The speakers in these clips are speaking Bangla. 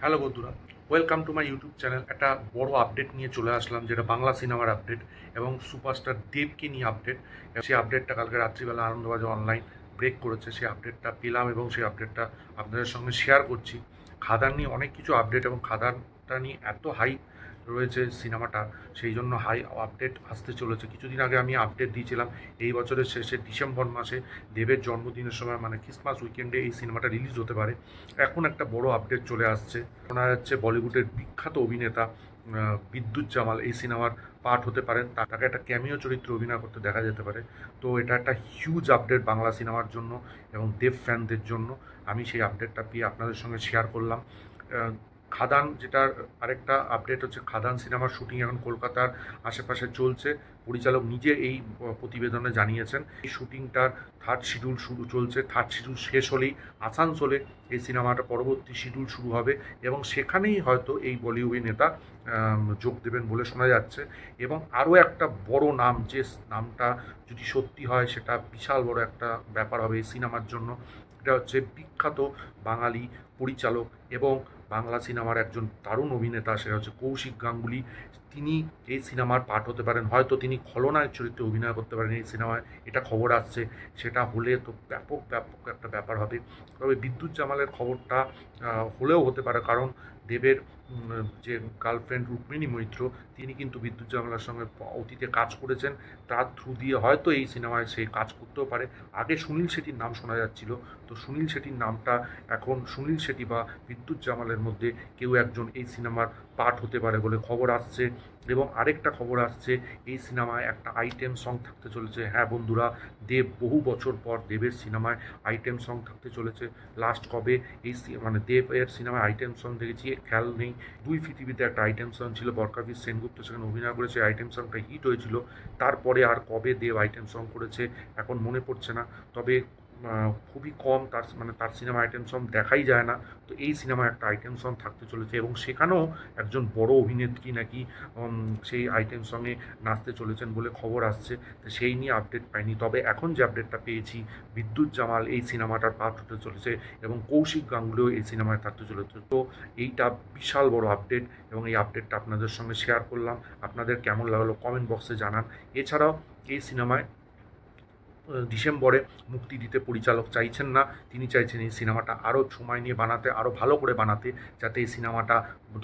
হ্যালো বন্ধুরা, welcome to my YouTube channel. একটা বড় আপডেট নিয়ে চলে আসলাম, যেটা বাংলা সিনেমার আপডেট এবং সুপারস্টার দেবকে নিয়ে আপডেট। সেই আপডেটটা কালকে রাত্রিবেলা আনন্দবাজার অনলাইন ব্রেক করেছে। সেই আপডেটটা পেলাম এবং সেই আপডেটটা আপনাদের সঙ্গে শেয়ার করছি। খাদান নিয়ে অনেক কিছু আপডেট এবং খাদানটা নিয়ে এত হাই রয়েছে সিনেমাটা, সেই জন্য হাই আপডেট আসতে চলেছে। কিছুদিন আগে আমি আপডেট দিয়েছিলাম এই বছরের শেষে ডিসেম্বর মাসে দেবের জন্মদিনের সময়, মানে ক্রিসমাস উইকেন্ডে এই সিনেমাটা রিলিজ হতে পারে। এখন একটা বড় আপডেট চলে আসছে। শোনা যাচ্ছে বলিউডের বিখ্যাত অভিনেতা বিদ্যুৎ জামাল এই সিনেমার পার্ট হতে পারেন, তাকে একটা ক্যামিও চরিত্রে অভিনয় করতে দেখা যেতে পারে। তো এটা একটা হিউজ আপডেট বাংলা সিনেমার জন্য এবং দেব ফ্যানদের জন্য। আমি সেই আপডেটটা পেয়ে আপনাদের সঙ্গে শেয়ার করলাম। খাদান, যেটার আরেকটা আপডেট হচ্ছে, খাদান সিনেমার শুটিং এখন কলকাতার আশেপাশে চলছে। পরিচালক নিজে এই প্রতিবেদনে জানিয়েছেন এই শুটিংটার থার্ড শিডিউল শুরু চলছে। থার্ড শিডিউল শেষ হলেই আসানসোলে এই সিনেমাটা পরবর্তী শিডিউল শুরু হবে এবং সেখানেই হয়তো এই বলিউড নেতা যোগ দেবেন বলে শোনা যাচ্ছে। এবং আরও একটা বড় নাম, যে নামটা যদি সত্যি হয় সেটা বিশাল বড় একটা ব্যাপার হবে এই সিনেমার জন্য। এটা হচ্ছে বিখ্যাত বাঙালি পরিচালক এবং বাংলা সিনেমার একজন দারুণ অভিনেতা, সেটা হচ্ছে কৌশিক গাঙ্গুলি। তিনি এই সিনেমার পার্ট হতে পারেন, হয়তো তিনি খলনায়ক চরিত্রে অভিনয় করতে পারেন এই সিনেমায়, এটা খবর আসছে। সেটা হলে তো ব্যাপক ব্যাপক একটা ব্যাপার হবে। তবে বিদ্যুৎ জামালের খবরটা হলেও হতে পারে, কারণ দেবের যে গার্লফ্রেন্ড রুক্মিণী মৈত্র, তিনি কিন্তু বিদ্যুৎ জামালের সঙ্গে অতীতে কাজ করেছেন। তার থ্রু দিয়ে হয়তো এই সিনেমায় সে কাজ করতেও পারে। আগে সুনীল শেঠির নাম শোনা যাচ্ছিল, তো সুনীল শেঠির নামটা এখন সুনীল শেঠি বা বিদ্যুৎ জামালের মধ্যে কেউ একজন এই সিনেমার পার্ট হতে পারে বলে খবর আসছে। এবং আরেকটা খবর আসছে, এই সিনেমায় একটা আইটেম সং থাকতে চলেছে। হ্যাঁ বন্ধুরা, দেব বহু বছর পর দেবের সিনেমায় আইটেম সং থাকতে চলেছে। লাস্ট কবে এই মানে দেবের সিনেমায় আইটেম সং দেখেছি খেয়াল নেই। দুই পৃথিবীতে একটা আইটেম সং ছিল, বরকাবীর সেনগুপ্ত সেখানে অভিনয় করেছে, আইটেম সংটা হিট হয়েছিল। তারপরে আর কবে দেব আইটেম সং করেছে এখন মনে পড়ছে না। তবে খুবই কম তার সিনেমা আইটেম সং দেখাই যায় না। তো এই সিনেমায় একটা আইটেম সং থাকতে চলেছে এবং সেখানেও একজন বড় অভিনেত্রী নাকি সেই আইটেম সঙ্গে নাচতে চলেছেন বলে খবর আসছে। তো সেই নিয়ে আপডেট পাইনি, তবে এখন যে আপডেটটা পেয়েছি, বিদ্যুৎ জামাল এই সিনেমাটার পার্ট হতে চলেছে এবং কৌশিক গাঙ্গুলিও এই সিনেমায় থাকতে চলেছে। তো এইটা বিশাল বড় আপডেট এবং এই আপডেটটা আপনাদের সঙ্গে শেয়ার করলাম। আপনাদের কেমন লাগলো কমেন্ট বক্সে জানান। এছাড়াও এই সিনেমায় ডিসেম্বরে মুক্তি দিতে পরিচালক চাইছেন না। তিনি চাইছেন এই সিনেমাটা আরও সময় নিয়ে বানাতে, আরও ভালো করে বানাতে, যাতে এই সিনেমাটা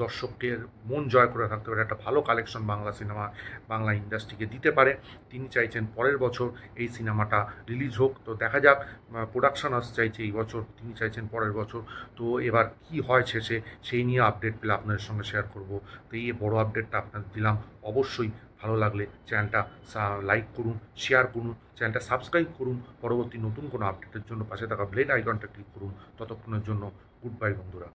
দর্শকদের মন জয় করে থাকতে পারে, একটা ভালো কালেকশন বাংলা সিনেমা বাংলা ইন্ডাস্ট্রিকে দিতে পারে। তিনি চাইছেন পরের বছর এই সিনেমাটা রিলিজ হোক। তো দেখা যাক, প্রোডাকশন হাউস চাইছে এই বছর, তিনি চাইছেন পরের বছর। তো এবার কি হয় শেষে, সেই নিয়ে আপডেট পেলে আপনাদের সঙ্গে শেয়ার করব। তো এই বড় আপডেটটা আপনাদের দিলাম। অবশ্যই ভালো লাগলে চ্যানেলটা লাইক করুন, শেয়ার করুন, চ্যানেলটা সাবস্ক্রাইব করুন। পরবর্তী নতুন কোনো আপডেটের জন্য পাশে থাকা বেল আইকনটা ক্লিক করুন। ততক্ষণের জন্য গুড বাই বন্ধুরা।